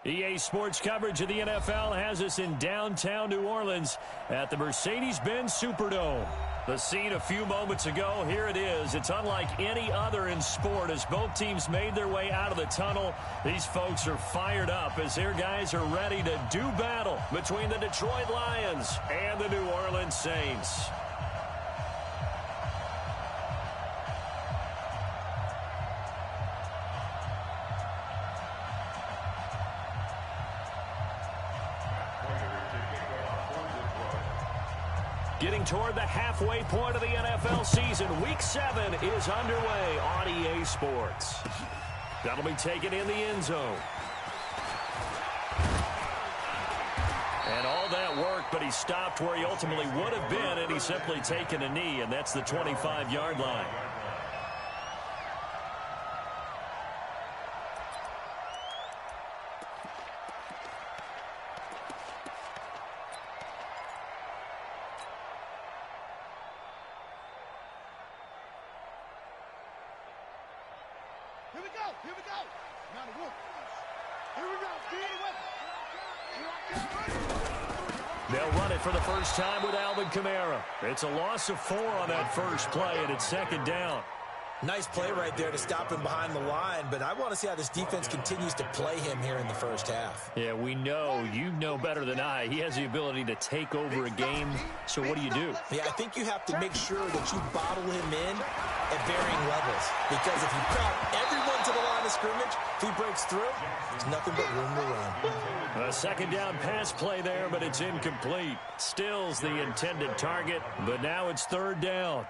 EA Sports coverage of the NFL has us in downtown New Orleans at the Mercedes-Benz Superdome. The scene a few moments ago, here it is. It's unlike any other in sport as both teams made their way out of the tunnel. These folks are fired up as their guys are ready to do battle between the Detroit Lions and the New Orleans Saints. Getting toward the halfway point of the NFL season, Week 7 is underway on EA Sports. That'll be taken in the end zone. And all that work, but he stopped where he ultimately would have been, and he's simply taken a knee, and that's the 25-yard line. Here we go. Now the work. Here we go. They'll run it for the first time with Alvin Kamara. It's a loss of 4 on that first play, and it's second down. Nice play right there to stop him behind the line, but I want to see how this defense continues to play him here in the first half. Yeah, we know. You know better than I. He has the ability to take over a game, so what do you do? Yeah, I think you have to make sure that you bottle him in at varying levels, because if you crowd everyone to the line of scrimmage, if he breaks through, there's nothing but room to run. A second down pass play there, but it's incomplete. Stills the intended target, but now it's third down.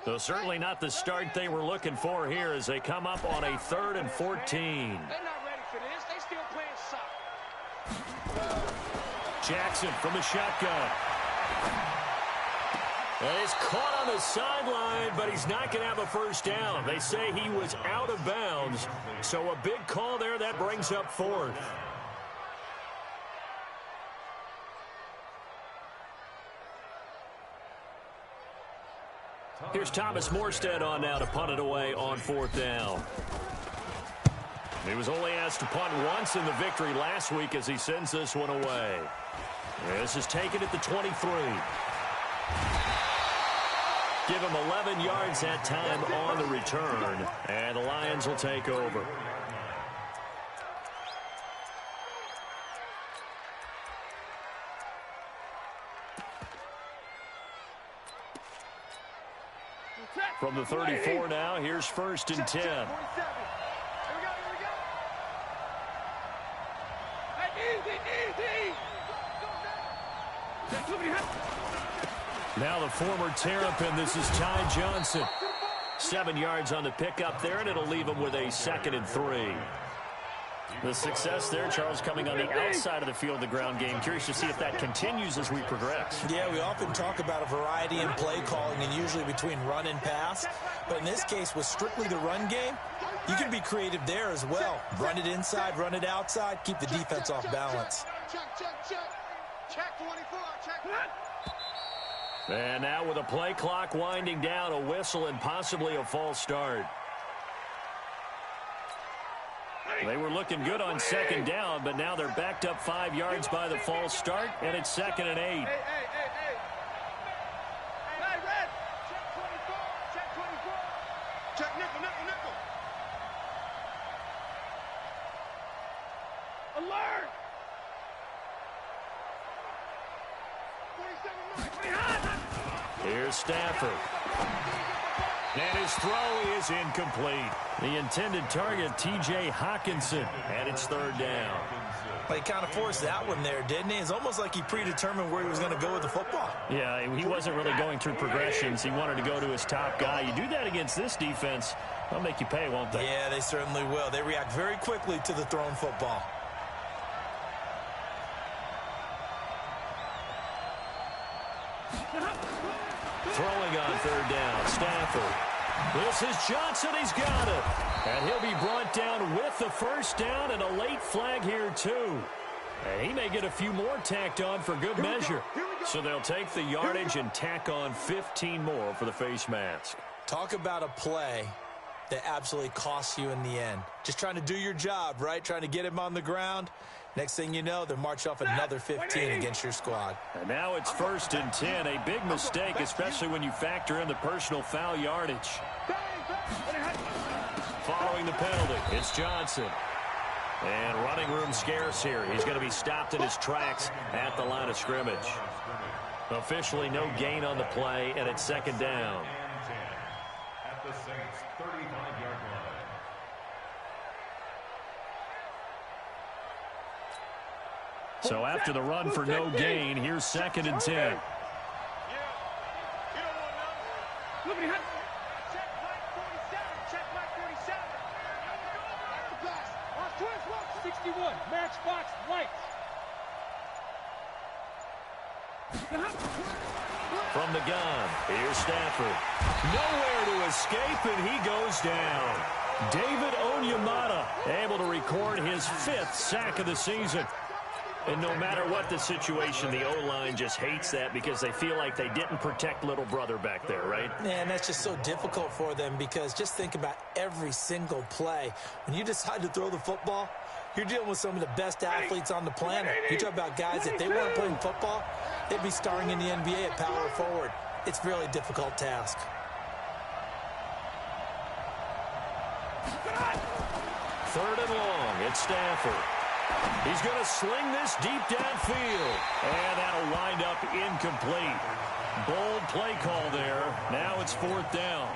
So certainly not the start they were looking for here as they come up on a 3rd and 14. They're not ready for this. They still playing soft. Jackson from the shotgun. And he's caught on the sideline, but he's not going to have a first down. They say he was out of bounds. So a big call there that brings up 4th. Here's Thomas Morstead on now to punt it away on 4th down. He was only asked to punt once in the victory last week as he sends this one away. This is taken at the 23. Give him 11 yards that time on the return, and the Lions will take over. From the 34 now, here's 1st and 10. Now the former Terrapin, this is Ty Johnson. 7 yards on the pickup there, and it'll leave him with a 2nd and 3. The success there, Charles, coming on the outside of the field, the ground game. Curious to see if that continues as we progress. Yeah, we often talk about a variety in play calling and usually between run and pass. But in this case, with strictly the run game, you can be creative there as well. Run it inside, run it outside, keep the defense off balance. Check 24, check. And now with a play clock winding down, a whistle and possibly a false start. They were looking good on 2nd down, but now they're backed up 5 yards by the false start, and it's 2nd and 8. Hey, Red. Check 24. Check 24. Check nickel. Alert. 47. Here's Stafford. And his throw is incomplete. The intended target, T.J. Hockenson, and it's 3rd down. Well, he kind of forced that one there, didn't he? It's almost like he predetermined where he was going to go with the football. Yeah, he wasn't really going through progressions. He wanted to go to his top guy. You do that against this defense, they'll make you pay, won't they? Yeah, they certainly will. They react very quickly to the thrown football. Throwing on 3rd down, Stafford. This is Johnson, he's got it. And he'll be brought down with the first down and a late flag here too. And he may get a few more tacked on for good measure. So they'll take the yardage and tack on 15 more for the face mask. Talk about a play that absolutely costs you in the end. Just trying to do your job, right? Trying to get him on the ground. Next thing you know, they're marching off another 15 against your squad. And now it's 1st and 10. A big mistake, especially when you factor in the personal foul yardage. Following the penalty, it's Johnson. And running room scarce here. He's going to be stopped in his tracks at the line of scrimmage. Officially no gain on the play, and it's 2nd down. At the Saints' 35-yard line. So after the run for no gain, here's 2nd and 10. Matchbox lights. From the gun, here's Stafford. Nowhere to escape, and he goes down. David Onyemata able to record his 5th sack of the season. And no matter what the situation, the O-line just hates that because they feel like they didn't protect little brother back there, right? Man, that's just so difficult for them because just think about every single play. When you decide to throw the football, you're dealing with some of the best athletes on the planet. You talk about guys, if they weren't playing football, they'd be starring in the NBA at power forward. It's a really difficult task. Third and long, it's Stafford. He's going to sling this deep downfield. And that'll wind up incomplete. Bold play call there. Now it's 4th down.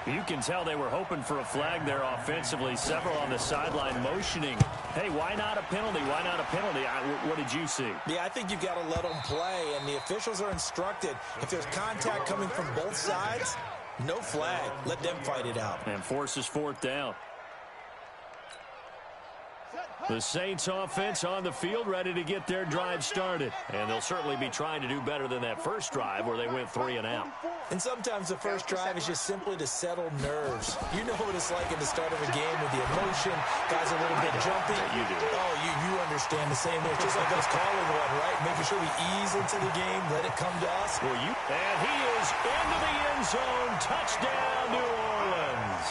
You can tell they were hoping for a flag there offensively. Several on the sideline motioning. Hey, why not a penalty? Why not a penalty? What did you see? Yeah, I think you've got to let them play, and the officials are instructed. If there's contact coming from both sides, no flag. Let them fight it out. And forces 4th down. The Saints offense on the field ready to get their drive started. And they'll certainly be trying to do better than that first drive where they went 3 and out. And sometimes the first drive is just simply to settle nerves. You know what it's like at the start of a game with the emotion. Guys are a little bit jumpy. You do. Oh, you understand the same way. It's just like us calling one, right? Making sure we ease into the game, let it come to us. Well, and he is into the end zone. Touchdown, New Orleans.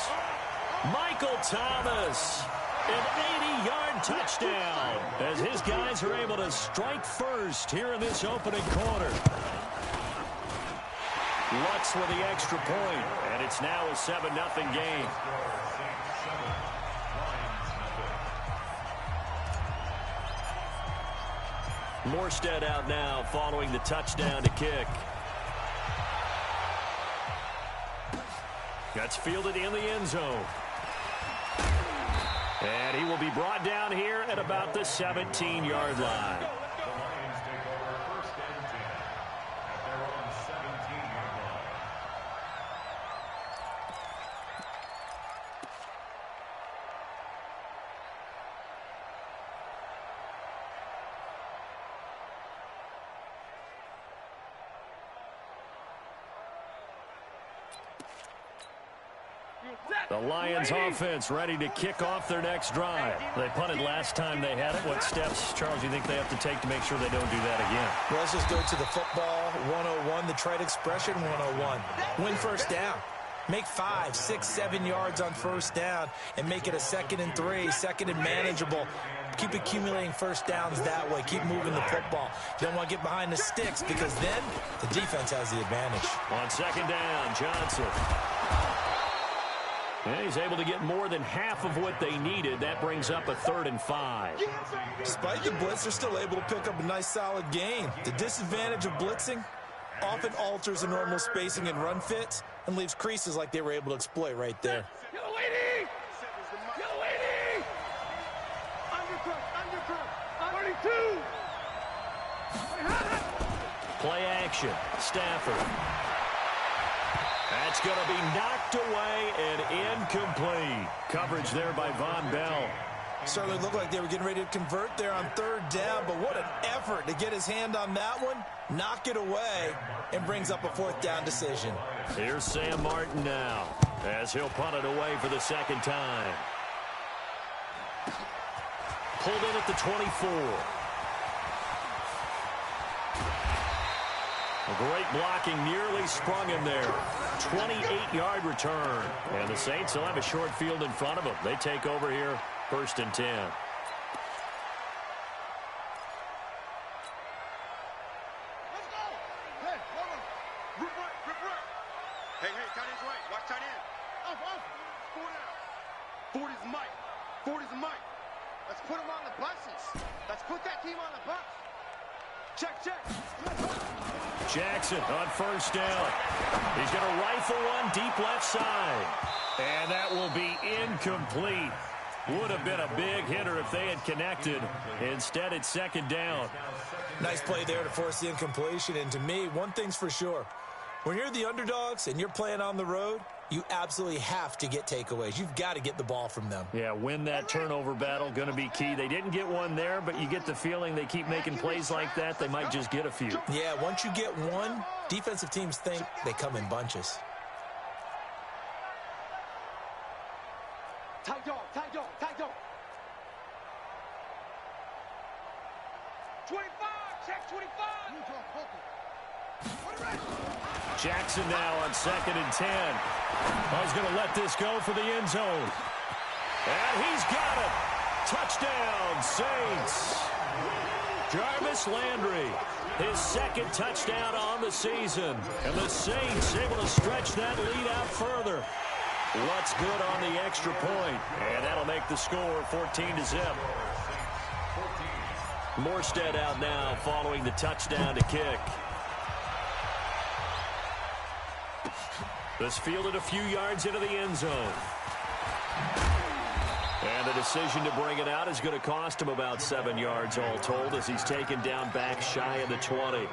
Michael Thomas. An 80-yard touchdown as his guys are able to strike first here in this opening quarter. Lutz with the extra point, and it's now a 7-0 game. Morstead out now following the touchdown to kick. That's fielded in the end zone. And he will be brought down here at about the 17-yard line. The Lions offense ready to kick off their next drive. They punted last time they had it. What steps, Charles, do you think they have to take to make sure they don't do that again? Well, let's just go to the football 101, the trade expression 101. Win first down. Make 5, 6, 7 yards on first down and make it a 2nd and 3, 2nd and manageable. Keep accumulating first downs that way. Keep moving the football. You don't want to get behind the sticks because then the defense has the advantage. On 2nd down, Johnson. And he's able to get more than half of what they needed. That brings up a 3rd and 5. Despite the blitz, they're still able to pick up a nice solid gain. The disadvantage of blitzing often alters the normal spacing and run fits and leaves creases like they were able to exploit right there. Yellow lady! Yellow lady! Undercut! 32! Play action. Stafford. That's going to be knocked away and incomplete. Coverage there by Von Bell. Certainly looked like they were getting ready to convert there on 3rd down, but what an effort to get his hand on that one, knock it away, and brings up a 4th down decision. Here's Sam Martin now as he'll punt it away for the 2nd time. Pulled in at the 24. A great blocking nearly sprung him there. 28-yard return. And the Saints will have a short field in front of them. They take over here, 1st and 10. Jackson on 1st down. He's going to rifle one deep left side. And that will be incomplete. Would have been a big hitter if they had connected. Instead, it's 2nd down. Nice play there to force the incompletion. And to me, one thing's for sure. When you're the underdogs and you're playing on the road, you absolutely have to get takeaways. You've got to get the ball from them. Yeah, win that turnover battle, going to be key. They didn't get one there, but you get the feeling they keep making plays like that, they might just get a few. Yeah, once you get one, defensive teams think they come in bunches. Tight dog, tight dog, tight dog. 25, check 25. Jackson now on 2nd and 10. He's going to let this go for the end zone. And he's got it. Touchdown, Saints. Jarvis Landry, his 2nd touchdown on the season. And the Saints able to stretch that lead out further. What's good on the extra point. And that'll make the score 14-0. Morstead out now following the touchdown to kick. This fielded a few yards into the end zone. And the decision to bring it out is going to cost him about 7 yards all told as he's taken down back shy of the 20.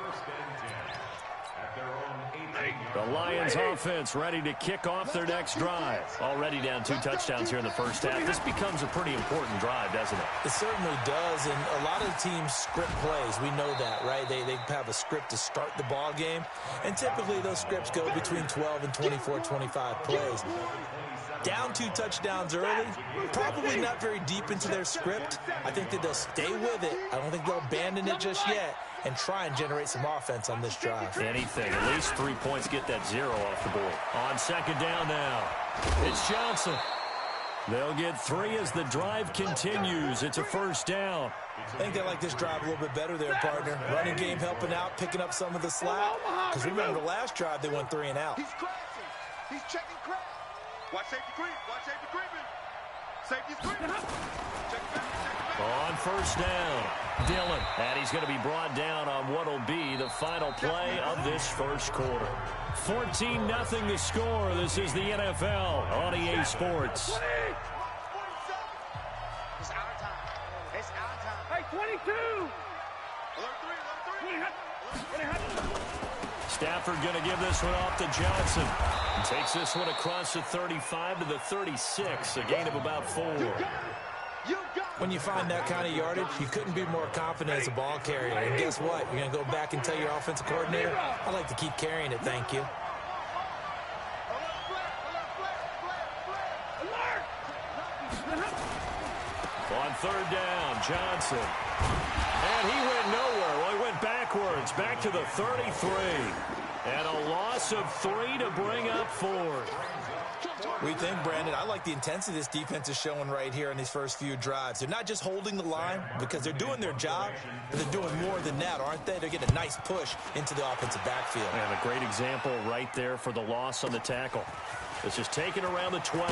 The Lions offense ready to kick off their next drive. Already down 2 touchdowns here in the first half. This becomes a pretty important drive, doesn't it? It certainly does, and a lot of teams script plays. We know that, right? They have a script to start the ball game, and typically those scripts go between 12 and 24, 25 plays. Down 2 touchdowns early, probably not very deep into their script. I think that they'll stay with it. I don't think they'll abandon it just yet and try and generate some offense on this drive. Anything. At least 3 points, get that 0 off the board. On 2nd down now, it's Johnson. They'll get 3 as the drive continues. It's a 1st down. I think they like this drive a little bit better there, partner. Running game helping out, picking up some of the slack. Because remember, the last drive they went 3 and out. He's crashing. He's checking crash. Watch safety creep. Watch safety creeping. Safety's creeping. Check back. On 1st down, Dillon. And he's going to be brought down on what will be the final play of this first quarter. 14-0 the score. This is the NFL on EA Sports. It's our time. It's our time. Hey, 22. Alert 3. Stafford going to give this one off to Johnson. Takes this one across the 35 to the 36, a gain of about 4. When you find that kind of yardage, you couldn't be more confident as a ball carrier. And guess what? You're going to go back and tell your offensive coordinator, I'd like to keep carrying it, thank you. On 3rd down, Johnson. And he went nowhere. Well, he went backwards, back to the 33. And a loss of 3 to bring up 4. We think, Brandon, I like the intensity this defense is showing right here in these first few drives. They're not just holding the line because they're doing their job, but they're doing more than that, aren't they? They're getting a nice push into the offensive backfield. And a great example right there for the loss on the tackle. This is taken around the 12.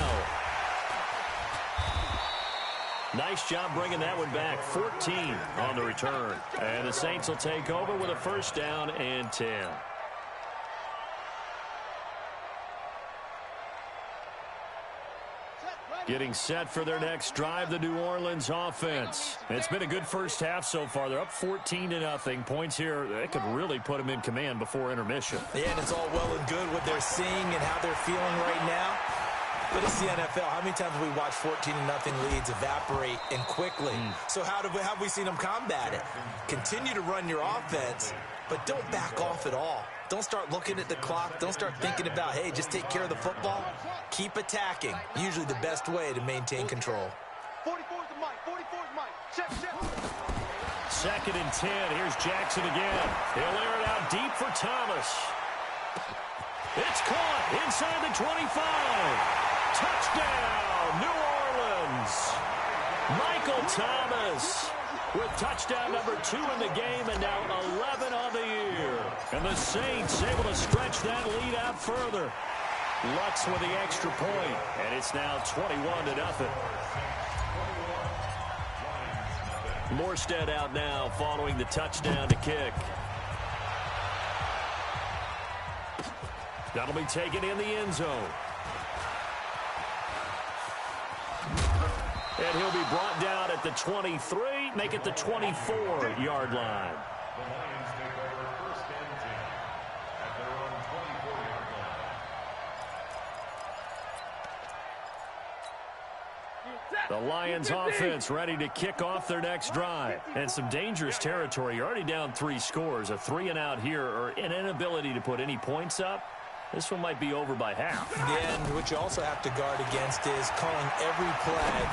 Nice job bringing that one back. 14 on the return. And the Saints will take over with a 1st down and 10. Getting set for their next drive, the New Orleans offense. It's been a good first half so far. They're up 14-0. Points here, that could really put them in command before intermission. Yeah, and it's all well and good what they're seeing and how they're feeling right now. But it's the NFL. How many times have we watched 14-0 leads evaporate and quickly? So how have we seen them combat it? Continue to run your offense, but don't back off at all. Don't start looking at the clock. Don't start thinking about, hey, just take care of the football. Keep attacking. Usually the best way to maintain control. 44's the mic. 44's mic. Check. 2nd and 10. Here's Jackson again. He'll air it out deep for Thomas. It's caught inside the 25. Touchdown, New Orleans. Michael Thomas with touchdown number 2 in the game and now 11 on the year. And the Saints able to stretch that lead out further. Lutz with the extra point, and it's now 21-0. Morstead out now following the touchdown to kick. That'll be taken in the end zone. And he'll be brought down at the 23, make it the 24-yard line. The Lions take over 1st and 10 at their own 24-yard line. The Lions offense ready to kick off their next drive. And some dangerous territory. You're already down 3 scores. A 3-and-out here or an inability to put any points up. This one might be over by half. And what you also have to guard against is calling every play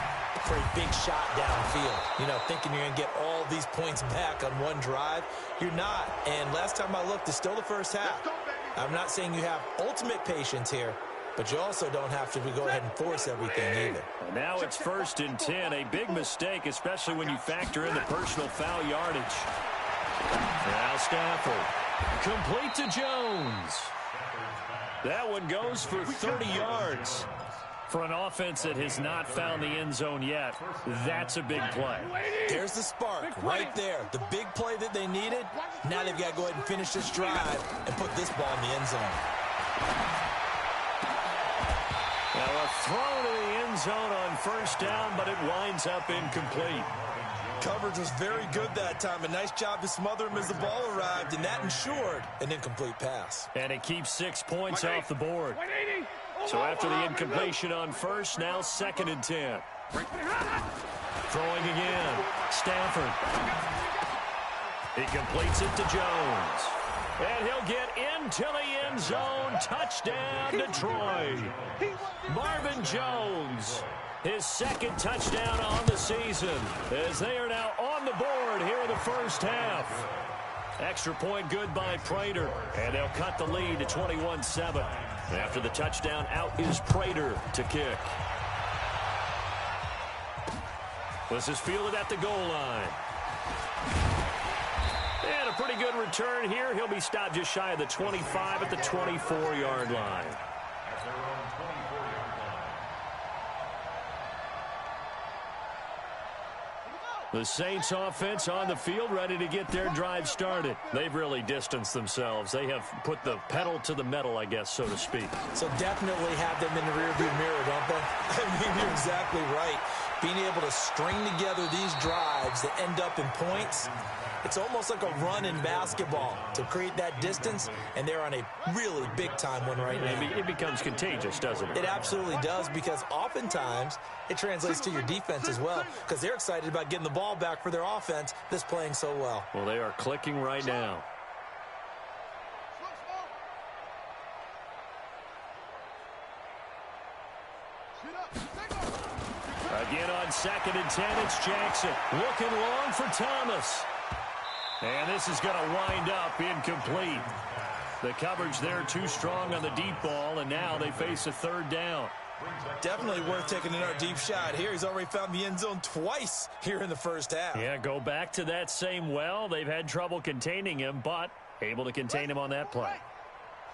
for a big shot downfield. You know, thinking you're going to get all these points back on one drive. You're not. And last time I looked, it's still the first half. I'm not saying you have ultimate patience here, but you also don't have to go ahead and force everything either. And now it's 1st and 10. A big mistake, especially when you factor in the personal foul yardage. Now Stafford. Complete to Jones. That one goes for 30 yards. For an offense that has not found the end zone yet, that's a big play. There's the spark right there. The big play that they needed. Now they've got to go ahead and finish this drive and put this ball in the end zone. Now a throw to the end zone on 1st down, but it winds up incomplete. Coverage was very good that time. A nice job to smother him as the ball arrived, and that ensured an incomplete pass. And it keeps 6 points off the board. So after the incompletion on 1st, now 2nd and 10. Throwing again. Stafford. He completes it to Jones. And he'll get into the end zone. Touchdown, Detroit. Marvin Jones. His 2nd touchdown on the season as they are now on the board here in the first half. Extra point good by Prater, and they'll cut the lead to 21-7. After the touchdown, out is Prater to kick. This is fielded at the goal line. And a pretty good return here. He'll be stopped just shy of the 25 at the 24-yard line. The Saints offense on the field ready to get their drive started. They've really distanced themselves. They have put the pedal to the metal, I guess, so to speak. So definitely have them in the rearview mirror, don't they? I mean, you're exactly right. Being able to string together these drives that end up in points, it's almost like a run in basketball to create that distance, and they're on a really big-time one right now. It becomes contagious, doesn't it? It absolutely does, because oftentimes it translates to your defense as well, because they're excited about getting the ball back for their offense that's playing so well. Well, they are clicking right now. Again on 2nd and 10, it's Jackson. Looking long for Thomas. And this is going to wind up incomplete. The coverage there too strong on the deep ball, and now they face a 3rd down. Definitely worth taking another deep shot here. He's already found the end zone twice here in the first half. Yeah, go back to that same well. They've had trouble containing him, but able to contain him on that play.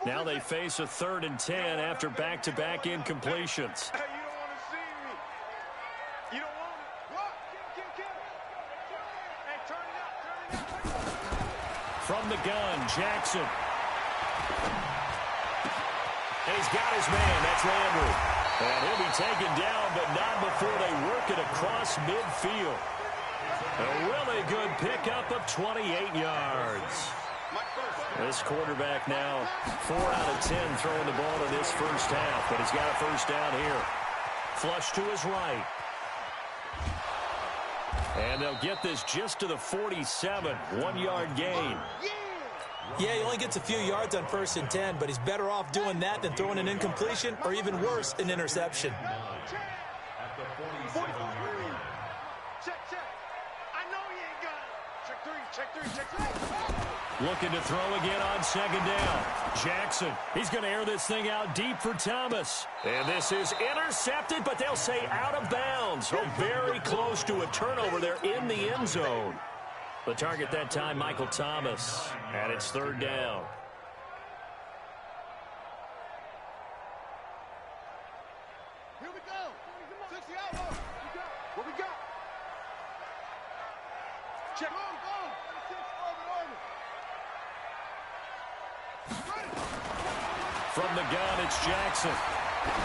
Now they face a 3rd and 10 after back-to-back incompletions. Hey, you don't want to see me. You don't want it. What? Kill. Hey, turn it up. From the gun, Jackson. He's got his man. That's Landry. And he'll be taken down, but not before they work it across midfield. A really good pickup of 28 yards. This quarterback now 4 out of 10 throwing the ball in this first half, but he's got a first down here. Flush to his right. And they'll get this just to the 47, 1-yard gain. Yeah, he only gets a few yards on 1st and 10, but he's better off doing that than throwing an incompletion or even worse, an interception. Check. I know you ain't got it. Check three. Looking to throw again on second down. Jackson, he's going to air this thing out deep for Thomas. And this is intercepted, but they'll say out of bounds. So very close to a turnover there in the end zone. The target that time, Michael Thomas. And it's third down. Here we go. 60 out. What we got? Check. From the gun, it's Jackson.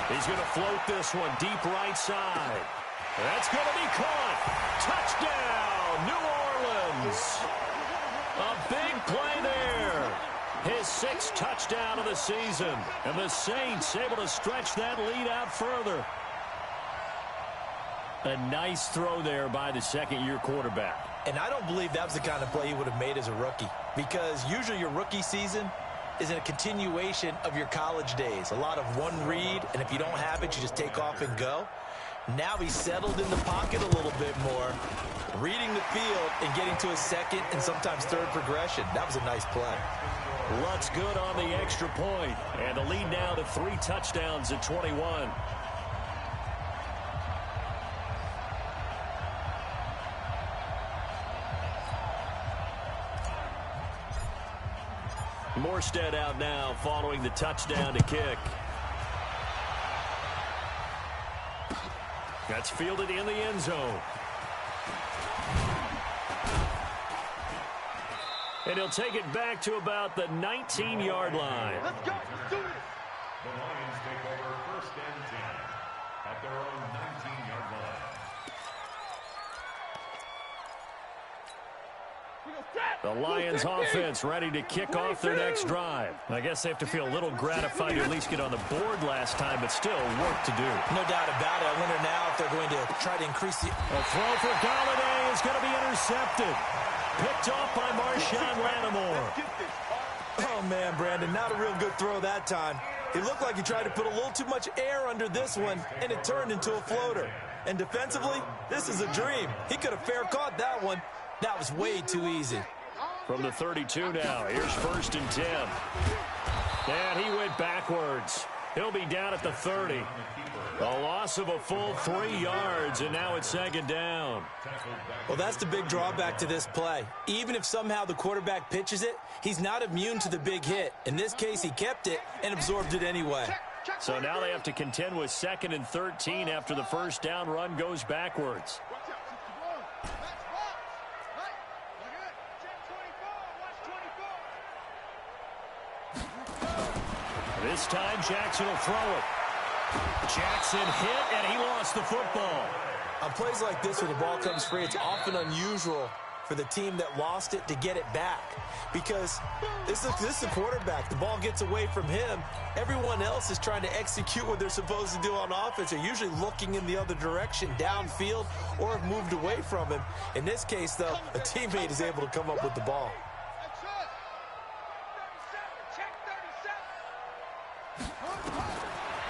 He's going to float this one deep right side. That's going to be caught. Touchdown, New Orleans. A big play there. His 6th touchdown of the season. And the Saints able to stretch that lead out further. A nice throw there by the second-year quarterback. And I don't believe that was the kind of play he would have made as a rookie, because usually your rookie season is a continuation of your college days. A lot of one read, and if you don't have it, you just take off and go. Now he's settled in the pocket a little bit more, reading the field and getting to a second and sometimes third progression. That was a nice play. Luck's good on the extra point, and the lead now to 3 touchdowns at 21. Morstead out now following the touchdown to kick. That's fielded in the end zone. And he'll take it back to about the 19-yard line. Let's go. Let's do it. The Lions take over first and 10 at their own 19-yard line. The Lions offense ready to kick off their next drive. I guess they have to feel a little gratified to at least get on the board last time, but still work to do. No doubt about it. I wonder now if they're going to try to increase the... A throw for Golladay is going to be intercepted. Picked off by Marshawn Lattimore. Oh, man, Brandon, not a real good throw that time. It looked like he tried to put a little too much air under this one, and it turned into a floater. And defensively, this is a dream. He could have fair caught that one. That was way too easy. From the 32 now, here's first and 10. And he went backwards. He'll be down at the 30. A loss of a full 3 yards, and now it's second down. Well, that's the big drawback to this play. Even if somehow the quarterback pitches it, he's not immune to the big hit. In this case, he kept it and absorbed it anyway. So now they have to contend with 2nd and 13 after the first down run goes backwards. This time, Jackson will throw it. Jackson hit, and he lost the football. On plays like this where the ball comes free, it's often unusual for the team that lost it to get it back, because this is a quarterback. The ball gets away from him. Everyone else is trying to execute what they're supposed to do on offense. They're usually looking in the other direction, downfield, or have moved away from him. In this case, though, a teammate is able to come up with the ball.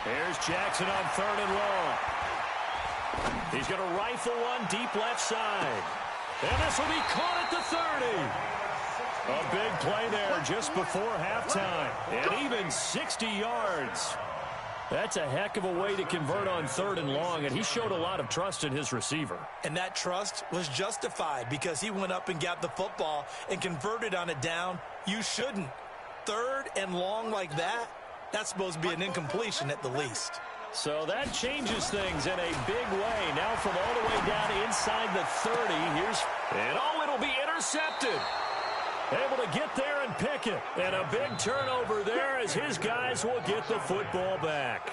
Here's Jackson on 3rd and long. He's going to rifle one deep left side. And this will be caught at the 30. A big play there just before halftime. And even 60 yards. That's a heck of a way to convert on 3rd and long, and he showed a lot of trust in his receiver. And that trust was justified because he went up and got the football and converted on a down. You shouldn't. 3rd and long like that, that's supposed to be an incompletion at the least. So that changes things in a big way. Now from all the way down inside the 30, it'll be intercepted. Able to get there and pick it. And a big turnover there as his guys will get the football back.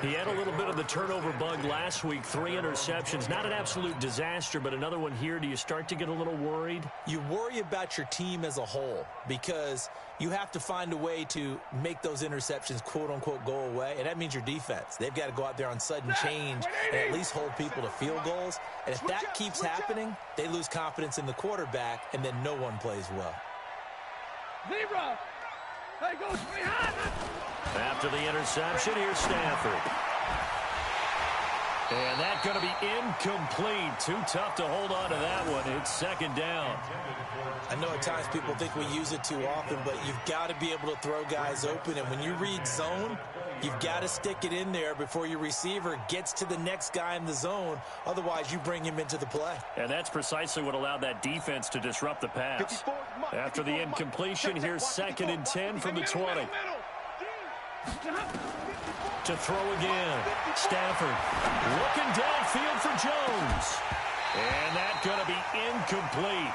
He had a little bit of the turnover bug last week, 3 interceptions. Not an absolute disaster, but another one here. Do you start to get a little worried? You worry about your team as a whole because you have to find a way to make those interceptions, quote-unquote, go away, and that means your defense. They've got to go out there on sudden change and at least hold people to field goals. And if that keeps happening, they lose confidence in the quarterback, and then no one plays well. Zebra! Hey, go After the interception, here's Stafford. And that's going to be incomplete. Too tough to hold on to that one. It's second down. I know at times people think we use it too often, but you've got to be able to throw guys open. And when you read zone, you've got to stick it in there before your receiver gets to the next guy in the zone. Otherwise, you bring him into the play. And that's precisely what allowed that defense to disrupt the pass. After the incompletion, here's second and 10 from the 20. To throw again. Stafford looking downfield for Jones. And that's going to be incomplete.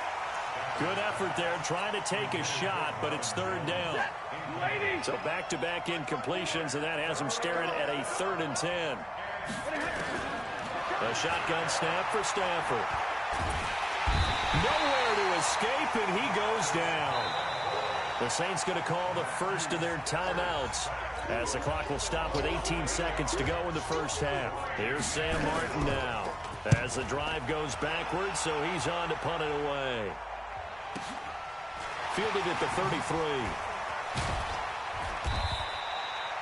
Good effort there trying to take a shot, but it's third down. So back-to-back incompletions, and that has him staring at a 3rd and 10. A shotgun snap for Stafford. Nowhere to escape, and he goes down. The Saints going to call the first of their timeouts as the clock will stop with 18 seconds to go in the first half. Here's Sam Martin now as the drive goes backwards, so he's on to punt it away. Fielded at the 33.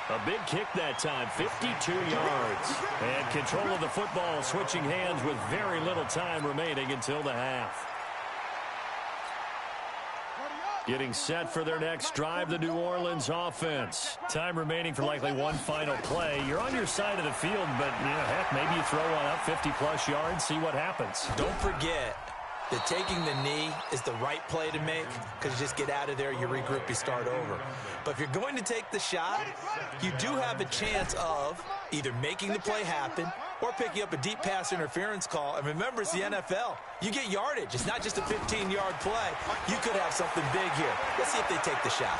A big kick that time, 52 yards. And control of the football switching hands with very little time remaining until the half. Getting set for their next drive, the New Orleans offense. Time remaining for likely one final play. You're on your side of the field, but heck, maybe you throw one up 50-plus yards, see what happens. Don't forget that taking the knee is the right play to make, because you just get out of there, you regroup, you start over. But if you're going to take the shot, you do have a chance of either making the play happen or picking up a deep pass interference call. And remember, it's the NFL. You get yardage. It's not just a 15-yard play. You could have something big here. Let's see if they take the shot.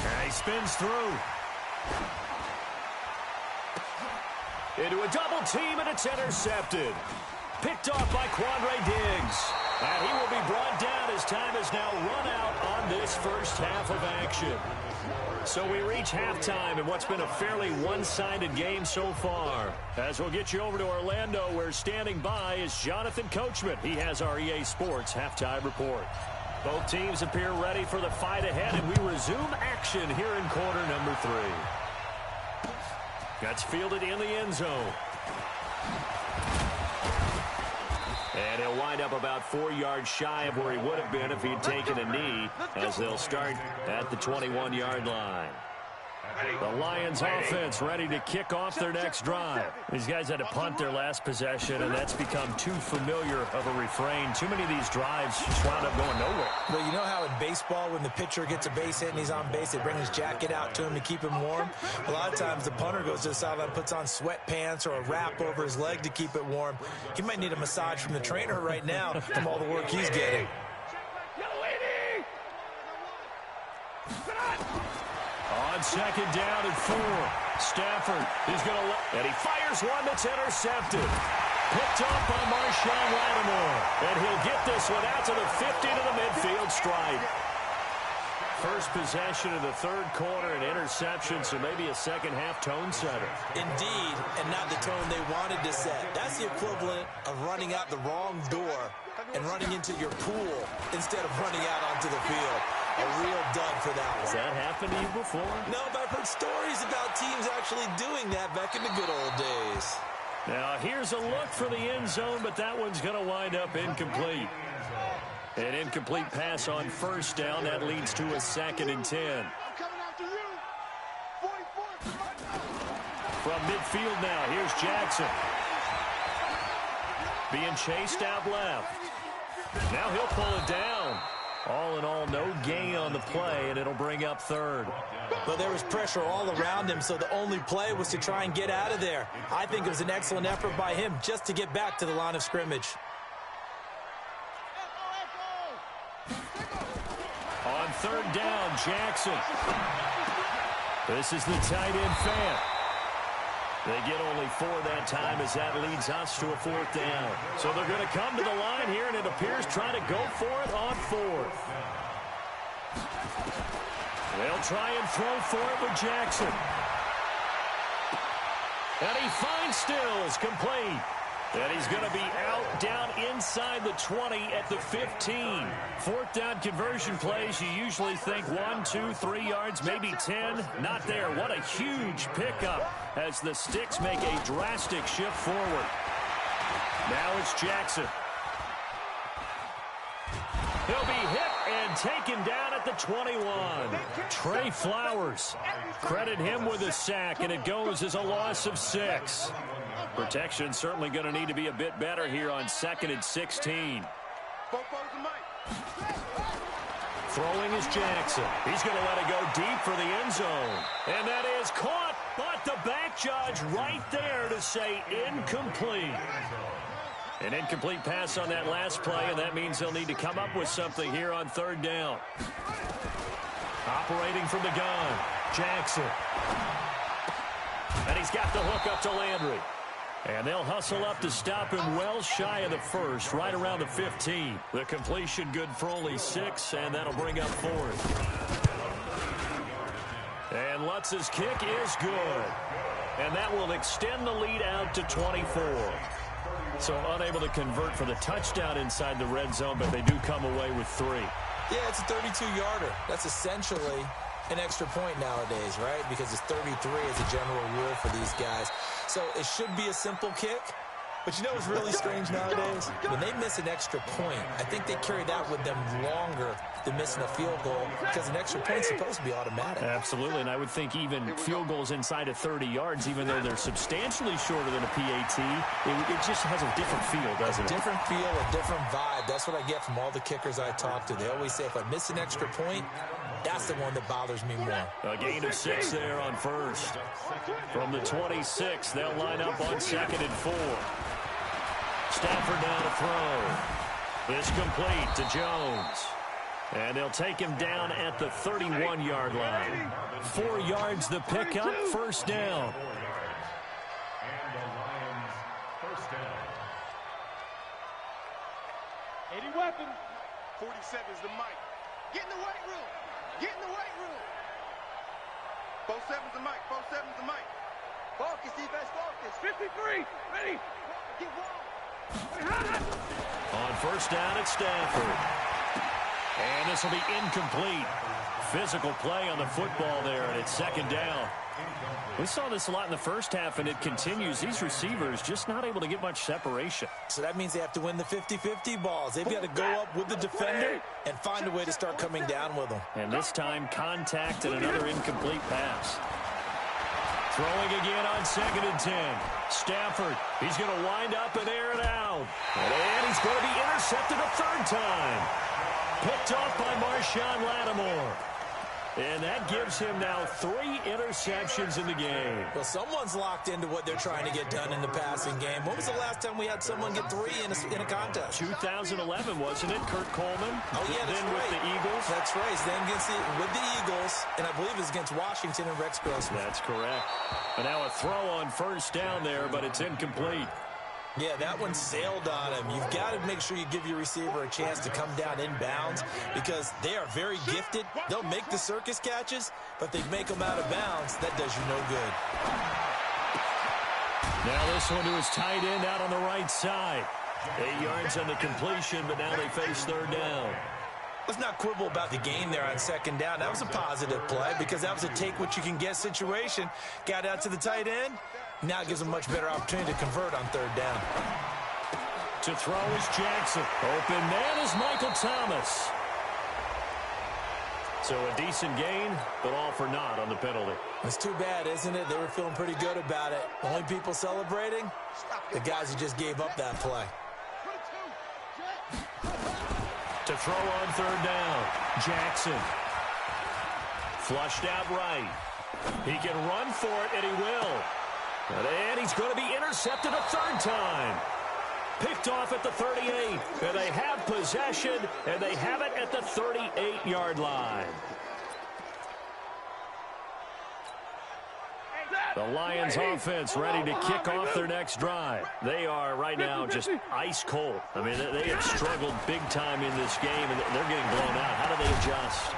And he spins through. Into a double team, and it's intercepted. Picked off by Quandre Diggs. And he will be brought down as time has now run out on this first half of action. So we reach halftime in what's been a fairly one-sided game so far. As we'll get you over to Orlando, where standing by is Jonathan Coachman. He has our EA Sports halftime report. Both teams appear ready for the fight ahead, and we resume action here in quarter number 3. That's fielded in the end zone. And he'll wind up about 4 yards shy of where he would have been if he'd taken a knee, as they'll start at the 21-yard line. The Lions offense ready to kick off their next drive. These guys had to punt their last possession, and that's become too familiar of a refrain. Too many of these drives just wound up going nowhere. Well, you know how in baseball, when the pitcher gets a base hit and he's on base, they bring his jacket out to him to keep him warm? A lot of times the punter goes to the sideline, puts on sweatpants or a wrap over his leg to keep it warm. He might need a massage from the trainer right now from all the work he's getting. On second down and 4. Stafford is going to and he fires one that's intercepted. Picked up by Marshawn Lattimore. And he'll get this one out to the 50 to the midfield stripe. First possession of the third quarter, an interception, so maybe a second-half tone setter. Indeed, and not the tone they wanted to set. That's the equivalent of running out the wrong door and running into your pool instead of running out onto the field. A real dud for that one. Has that happened to you before? No, but I've heard stories about teams actually doing that back in the good old days. Now, here's a look for the end zone, but that one's going to wind up incomplete. An incomplete pass on first down. That leads to a 2nd and 10. From midfield now, here's Jackson. Being chased out left. Now he'll pull it down. All in all, no gain on the play, and it'll bring up 3rd. Well, there was pressure all around him, so the only play was to try and get out of there. I think it was an excellent effort by him just to get back to the line of scrimmage. On 3rd down, Jackson. This is the tight end Fant. They get only 4 that time as that leads us to a 4th down. So they're going to come to the line here, and it appears trying to go for it on 4th. They'll try and throw for it with Jackson. And he finds Stills complete. And he's going to be out down inside the 20 at the 15. Fourth down conversion plays, you usually think 1, 2, 3 yards, maybe 10. Not there. What a huge pickup as the Sticks make a drastic shift forward. Now it's Jackson. He'll be hit and taken down at the 21. Trey Flowers. Credit him with a sack, and it goes as a loss of 6. Protection certainly going to need to be a bit better here on 2nd and 16. Throwing is Jackson. He's going to let it go deep for the end zone. And that is caught, but the back judge right there to say incomplete. An incomplete pass on that last play, and that means they'll need to come up with something here on 3rd down. Operating from the gun, Jackson. And he's got the hook up to Landry. And they'll hustle up to stop him well shy of the 1st, right around the 15. The completion good for only 6, and that'll bring up 4th. And Lutz's kick is good. And that will extend the lead out to 24. So unable to convert for the touchdown inside the red zone, but they do come away with 3. Yeah, it's a 32-yarder. That's essentially an extra point nowadays, right? Because it's 33 as a general rule for these guys. So it should be a simple kick. But you know what's really strange nowadays? When they miss an extra point, I think they carry that with them longer than missing a field goal because an extra point's supposed to be automatic. Absolutely, and I would think even field goals inside of 30 yards, even though they're substantially shorter than a PAT, it just has a different feel, doesn't it? A different feel, a different vibe. That's what I get from all the kickers I talk to. They always say if I miss an extra point, that's the one that bothers me more. A gain of 6 there on 1st. From the 26, they'll line up on 2nd and 4. Stafford down to throw. It's complete to Jones. And they'll take him down at the 31-yard line. 4 yards the pickup, 1st down. And the Lions, 1st down. 80 weapons. 47 is the mic. Get in the weight room. Get in the weight room. 47's the mic. 47's the mic. Focus, defense, focus. 53. Ready. Get one. On 1st down, it's Stafford. And this will be incomplete. Physical play on the football there, and it's 2nd down. We saw this a lot in the 1st half, and it continues. These receivers just not able to get much separation. So that means they have to win the 50-50 balls. They've got to go up with the defender and find a way to start coming down with them. And this time, contact and another incomplete pass. Throwing again on 2nd and 10. Stafford, he's going to wind up and air it out. And he's going to be intercepted a 3rd time. Picked off by Marshawn Lattimore. And that gives him now 3 interceptions in the game. Well, someone's locked into what they're trying to get done in the passing game. When was the last time we had someone get 3 in a contest? 2011, wasn't it? Kurt Coleman. Oh, yeah, that's then right. with the Eagles. That's right. Then with the Eagles, and I believe it's against Washington and Rex Grossman. That's correct. And now a throw on 1st down there, but it's incomplete. Yeah, that one sailed on him. You've got to make sure you give your receiver a chance to come down inbounds because they are very gifted. They'll make the circus catches, but they make them out of bounds. That does you no good. Now this one to his tight end out on the right side. 8 yards on the completion, but now they face 3rd down. Let's not quibble about the game there on 2nd down. That was a positive play because that was a take-what-you-can-get situation. Got out to the tight end. Now it gives them a much better opportunity to convert on 3rd down. To throw is Jackson. Open man is Michael Thomas. So a decent gain, but all for naught on the penalty. It's too bad, isn't it? They were feeling pretty good about it. Only people celebrating, the guys who just gave up that play. To throw on 3rd down, Jackson. Flushed out right. He can run for it, and he will. And he's going to be intercepted a 3rd time. Picked off at the 38. And they have possession, and they have it at the 38-yard line. The Lions offense ready to kick off their next drive. They are right now just ice cold. I mean, they have struggled big time in this game, and they're getting blown out. How do they adjust?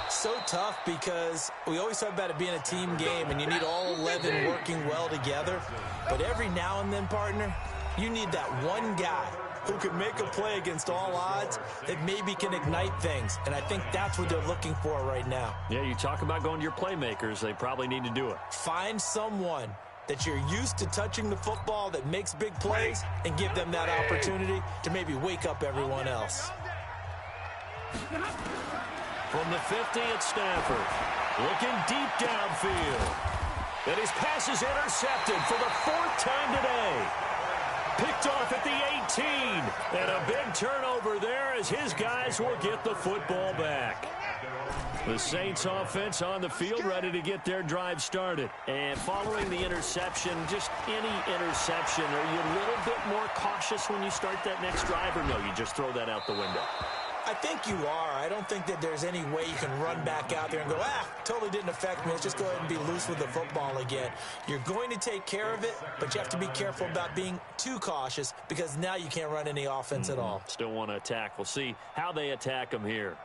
So tough because we always talk about it being a team game, and you need all 11 working well together. But every now and then, partner, You need that one guy who can make a play against all odds that maybe can ignite things. And I think that's what they're looking for right now. Yeah, you talk about going to your playmakers. They probably need to do it. Find someone that you're used to touching the football that makes big plays and give them that opportunity to maybe wake up everyone else. From the 50 at Stafford, looking deep downfield. And his pass is intercepted for the 4th time today. Picked off at the 18. And a big turnover there as his guys will get the football back. The Saints offense on the field ready to get their drive started. And following the interception, just any interception, are you a little bit more cautious when you start that next drive, or no, you just throw that out the window? I think you are. I don't think that there's any way you can run back out there and go, totally didn't affect me. Let's just go ahead and be loose with the football again. You're going to take care of it, but you have to be careful about being too cautious because now you can't run any offense at all. Still want to attack. We'll see how they attack them here.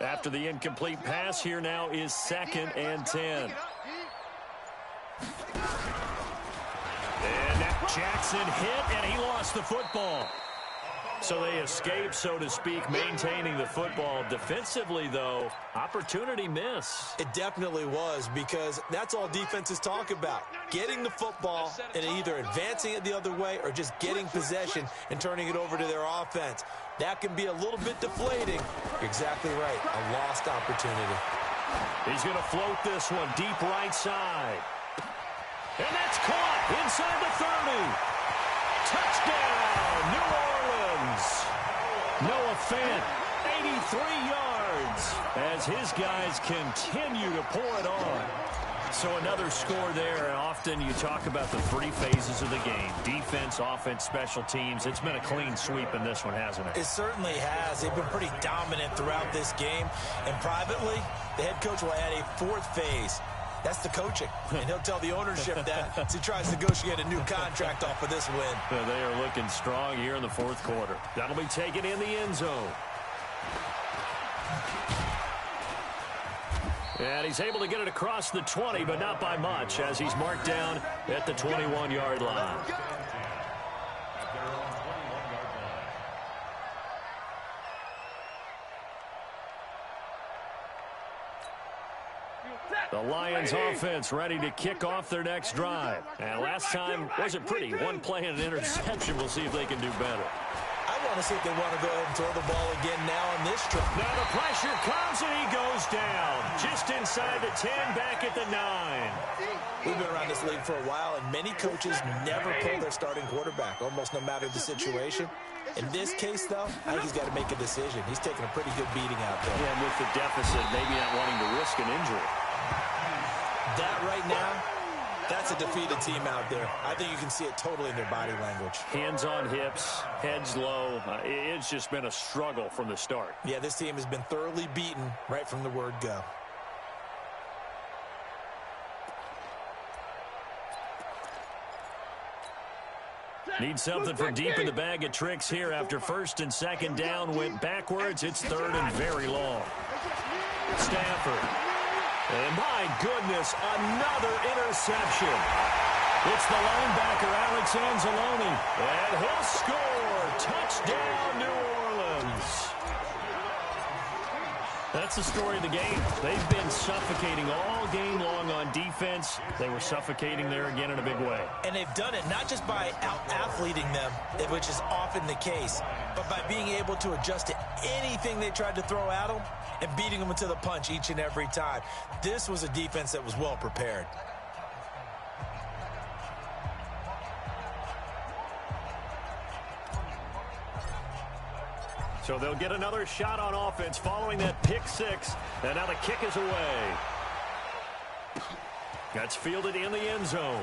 After the incomplete pass, here now is 2nd and 10. And that Jackson hit, and he lost the football. So they escape, so to speak, maintaining the football. Defensively, though, opportunity miss. It definitely was, because that's all defenses talk about. Getting the football and either advancing it the other way or just getting possession and turning it over to their offense. That can be a little bit deflating. You're exactly right. A lost opportunity. He's going to float this one deep right side. And that's caught inside the 30. Touchdown, New Orleans. Noah Fant, 83 yards as his guys continue to pour it on. So another score there, and often you talk about the 3 phases of the game. Defense, offense, special teams. It's been a clean sweep in this one, hasn't it? It certainly has. They've been pretty dominant throughout this game. And privately, the head coach will add a 4th phase. That's the coaching. And he'll tell the ownership that as he tries to negotiate a new contract off of this win. They are looking strong here in the 4th quarter. That'll be taken in the end zone. And he's able to get it across the 20, but not by much, as he's marked down at the 21-yard line. The Lions offense ready to kick off their next drive. And last time wasn't pretty. One play and an interception. We'll see if they can do better. I want to see if they want to go ahead and throw the ball again now on this trip. Now the pressure comes and he goes down. Just inside the 10, back at the 9. We've been around this league for a while, and many coaches never pull their starting quarterback, almost no matter the situation. In this case, though, I think he's got to make a decision. He's taking a pretty good beating out there. Yeah, and with the deficit, maybe not wanting to risk an injury. That right now, that's a defeated team out there. I think you can see it totally in their body language. Hands on hips, heads low. It's just been a struggle from the start. Yeah, this team has been thoroughly beaten right from the word go. Need something from deep in the bag of tricks here after 1st and 2nd down went backwards. It's 3rd and very long. Stafford. And my goodness, another interception. It's the linebacker, Alex Anzalone. And he'll score. Touchdown, New Orleans. That's the story of the game. They've been suffocating all game long on defense. They were suffocating there again in a big way. And they've done it not just by out-athleting them, which is often the case, but by being able to adjust to anything they tried to throw at them and beating them to the punch each and every time. This was a defense that was well prepared. So they'll get another shot on offense following that pick 6. And now the kick is away. That's fielded in the end zone.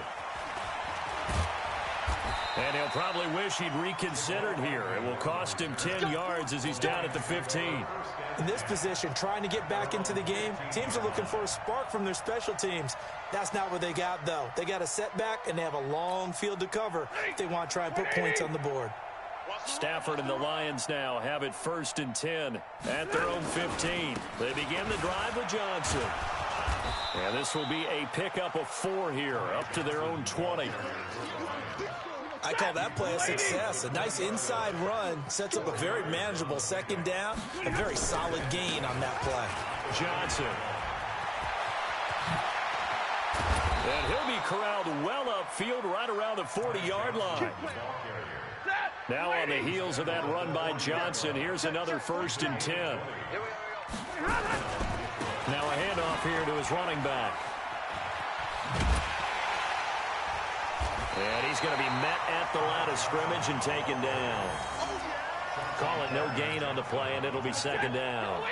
And he'll probably wish he'd reconsidered here. It will cost him 10 yards as he's down at the 15. In this position, trying to get back into the game, teams are looking for a spark from their special teams. That's not what they got, though. They got a setback, and they have a long field to cover if they want to try and put points on the board. Stafford and the Lions now have it 1st and 10 at their own 15. They begin the drive with Johnson. And this will be a pickup of 4 here, up to their own 20. I call that play a success. A nice inside run sets up a very manageable 2nd down. A very solid gain on that play. Johnson. And he'll be corralled well upfield right around the 40-yard line. Now on the heels of that run by Johnson, here's another 1st and 10. Now a handoff here to his running back. And he's going to be met at the line of scrimmage and taken down. Call it no gain on the play, and it'll be 2nd down.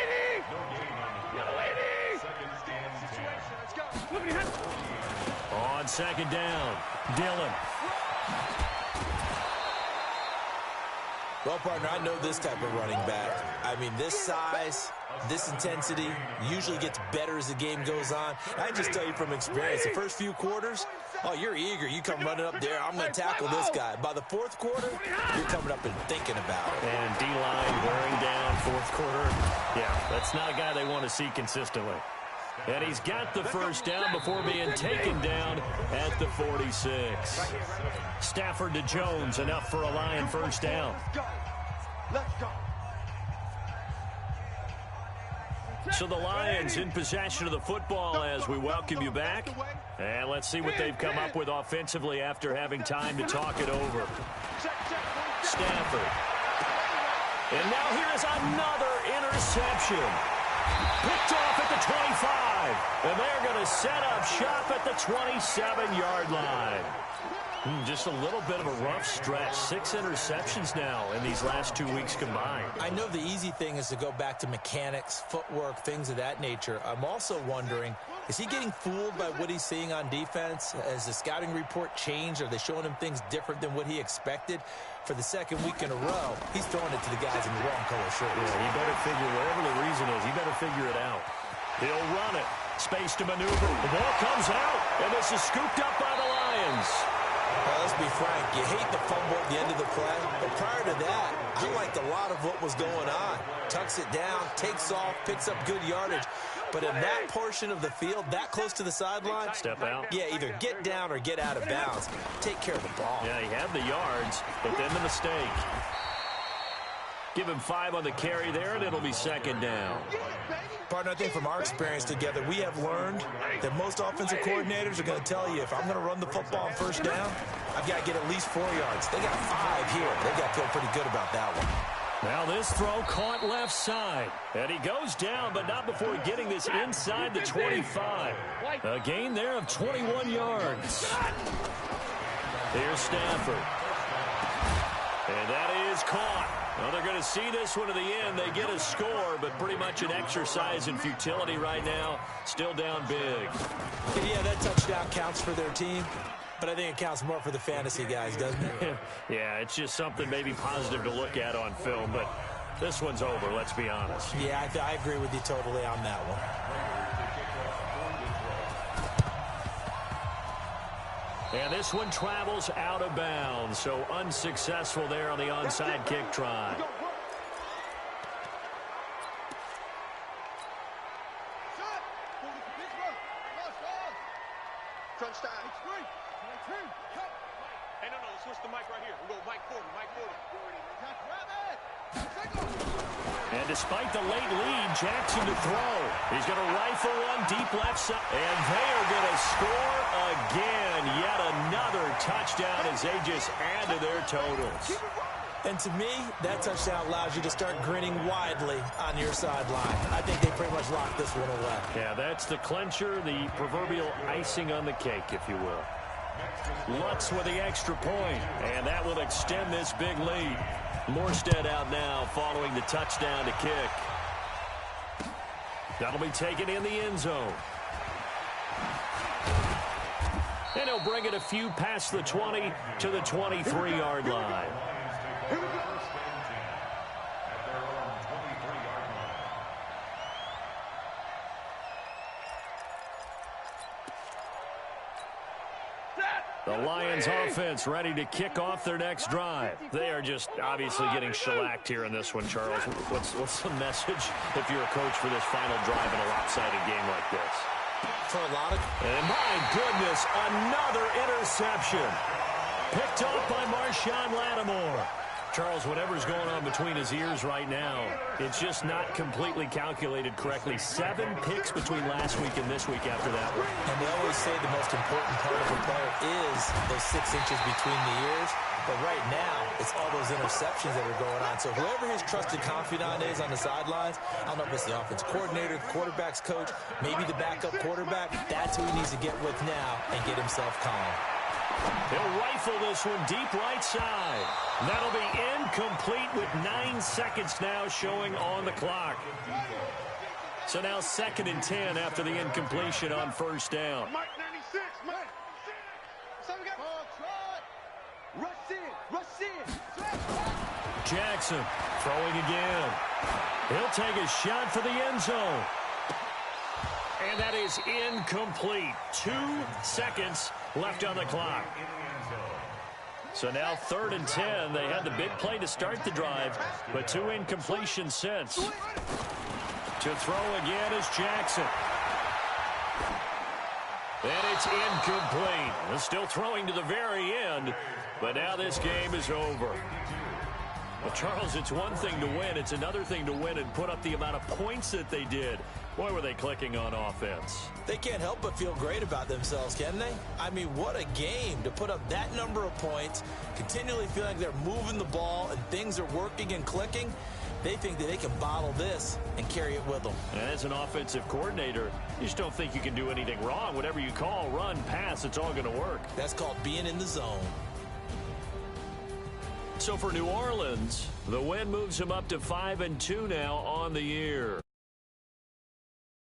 On 2nd down, Dillon. Well, partner, I know this type of running back. I mean, this size, this intensity usually gets better as the game goes on. I just tell you from experience, the first few quarters, oh, you're eager. You come running up there, I'm going to tackle this guy. By the 4th quarter, you're coming up and thinking about it. And D-line wearing down 4th quarter. Yeah, that's not a guy they want to see consistently. And he's got the 1st down before being taken down at the 46. Stafford to Jones, enough for a Lion 1st down. Let's go. So the Lions in possession of the football as we welcome you back. And let's see what they've come up with offensively after having time to talk it over. Stafford. And now here is another interception. Picked off at the 25. And they're going to set up shop at the 27-yard line. Just a little bit of a rough stretch. 6 interceptions now in these last 2 weeks combined. I know the easy thing is to go back to mechanics, footwork, things of that nature. I'm also wondering, is he getting fooled by what he's seeing on defense? Has the scouting report changed? Are they showing him things different than what he expected? For the 2nd week in a row, he's throwing it to the guys in the wrong color shirts. Yeah, he better figure, whatever the reason is, he better figure it out. He'll run it. Space to maneuver. The ball comes out, and this is scooped up by the Lions. Well, let's be frank. You hate the fumble at the end of the play. But prior to that, I liked a lot of what was going on. Tucks it down, takes off, picks up good yardage. But in that portion of the field, that close to the sideline, step out. Yeah, either get down or get out of bounds. Take care of the ball. Yeah, he had the yards, but then the mistake. Give him 5 on the carry there, and it'll be 2nd down. Partner, I think from our experience together, we have learned that most offensive coordinators are going to tell you, if I'm going to run the football on 1st down, I've got to get at least 4 yards. They got 5 here. They've got to feel pretty good about that one. Now this throw caught left side. And he goes down, but not before getting this inside the 25. A gain there of 21 yards. Here's Stafford. And that is caught. Well, they're going to see this one to the end. They get a score, but pretty much an exercise in futility right now. Still down big. Yeah, that touchdown counts for their team, but I think it counts more for the fantasy guys, doesn't it? Yeah, it's just something maybe positive to look at on film, but this one's over, let's be honest. Yeah, I agree with you totally on that one. And this one travels out of bounds, so unsuccessful there on the onside kick try. Crunch time. Hey, no, let's switch the mic right here. We'll go Mike 40, Mike 40. And despite the late lead, Jackson to throw. He's going to rifle one deep left side. And they are going to score again. Yet another touchdown as they just add to their totals. And to me, that touchdown allows you to start grinning widely on your sideline. I think they pretty much locked this one away. Yeah, that's the clincher, the proverbial icing on the cake, if you will. Lutz with the extra point, and that will extend this big lead. Morstead out now following the touchdown to kick. That'll be taken in the end zone. And he'll bring it a few past the 20 to the 23-yard line. The Lions offense ready to kick off their next drive. They are just obviously getting shellacked here in this one, Charles. What's the message if you're a coach for this final drive in a lopsided game like this? For a lot of... And my goodness, another interception. Picked off by Marshawn Lattimore. Charles, whatever's going on between his ears right now, it's just not completely calculated correctly. 7 picks between last week and this week after that one. And they always say the most important part of a player is those 6 inches between the ears. But right now, it's all those interceptions that are going on. So whoever his trusted confidant is on the sidelines, I don't know if it's the offense coordinator, the quarterback's coach, maybe the backup quarterback, that's who he needs to get with now and get himself calm. He'll rifle this one deep right side. That'll be incomplete with 9 seconds now showing on the clock. So now 2nd and 10 after the incompletion on first down. Mike 96, Mike. So we got rush in. Jackson throwing again. He'll take a shot for the end zone. And that is incomplete. 2 seconds left on the clock. So now 3rd and 10. They had the big play to start the drive, but 2 incompletions since. To throw again is Jackson. And it's incomplete. They're still throwing to the very end, but now this game is over. Well, Charles, it's one thing to win. It's another thing to win and put up the amount of points that they did. Boy, were they clicking on offense. They can't help but feel great about themselves, can they? I mean, what a game to put up that number of points, continually feeling like they're moving the ball and things are working and clicking. They think that they can bottle this and carry it with them. And as an offensive coordinator, you just don't think you can do anything wrong. Whatever you call, run, pass, it's all going to work. That's called being in the zone. So for New Orleans, the win moves them up to 5-2 now on the year.